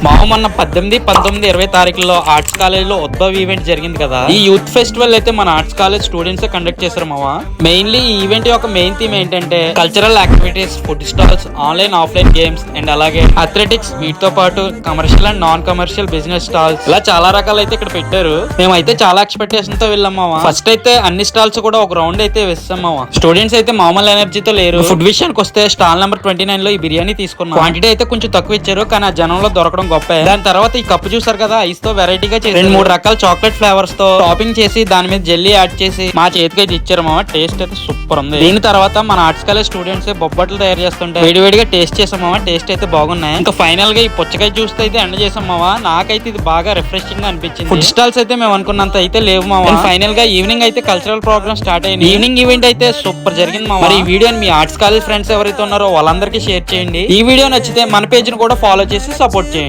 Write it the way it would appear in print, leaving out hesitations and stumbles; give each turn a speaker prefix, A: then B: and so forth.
A: మొన్న 18, 19, 20 తారీఖుల్లో arts college లో Udbhav event జరిగింది కదా. ఈ యూత్ ఫెస్టివల్ అయితే మన ఆర్ట్స్ కాలేజ్ స్టూడెంట్స్ కండక్ట్ చేశారు మామ. మెయిన్లీ ఈ ఈవెంట్ యొక్క మెయిన్ థీమ్ ఏంటంటే cultural activities, food stalls, online offline games and అలాగే అథ్లెటిక్స్, వీటితో పాటు commercial and non commercial business stalls, ఇలా చాలా రకాలు అయితే ఇక్కడ పెట్టారు. మేమైతే చాలా ఎక్స్పెక్టేషన్ తో వెళ్ళాం మామ. ఫస్ట్ అయితే అన్ని స్టాల్స్ కూడా ఒక రౌండ్ అయితే వేస్తాం మామ. స్టూడెంట్స్ అయితే మామూలు ఎనర్జీతో లేరు. ఫుడ్ విషయానికి వస్తే స్టాల్ నెంబర్ 29 లో ఈ బిర్యానీ తీసుకున్నాం. క్వాంటిటీ అయితే కొంచెం తక్కువ ఇచ్చారు, కానీ ఆ జనంలో దొరకడం గొప్ప. దాని తర్వాత ఈ కప్పు చూసారు కదా, ఐస్ తో వెరైటీగా చేసి 2-3 రకాల చాక్లెట్ ఫ్లేవర్స్ తో టాపింగ్ చేసి దాని మీద జెల్లీ యాడ్ చేసి మా చేతికి అయితే ఇచ్చారు మామ. టేస్ట్ అయితే సూపర్ ఉంది. దీని తర్వాత మన ఆర్ట్స్ కాలేజ్ స్టూడెంట్స్ బొబ్బట్లు తయారు చేస్తుంటే వేడివేడిగా టేస్ట్ చేసాం మామ. టేస్ట్ అయితే బాగున్నాయి. ఇంకా ఫైనల్ గా ఈ పుచ్చకాయ జ్యూస్ అయితే ఎండ్ చేసాం మామ. నాకైతే ఇది బాగా రిఫ్రెషింగ్ గా అనిపించింది. ఫుడ్ స్టాల్స్ అయితే మేము అనుకున్నంత అయితే లేవు మామ. ఫైనల్ గా ఈవినింగ్ అయితే కల్చరల్ ప్రోగ్రామ్ స్టార్ట్ అయింది. ఈవినింగ్ ఈవెంట్ అయితే సూపర్ జరిగింది మామ. మరి ఈ వీడియోని మీ ఆర్ట్స్ కాలేజ్ ఫ్రెండ్స్ ఎవరైతే ఉన్నారో వాళ్ళందరికీ షేర్ చేయండి. ఈ వీడియో నచ్చితే మన పేజ్ ని కూడా ఫాలో చేసి సపోర్ట్ చేయండి.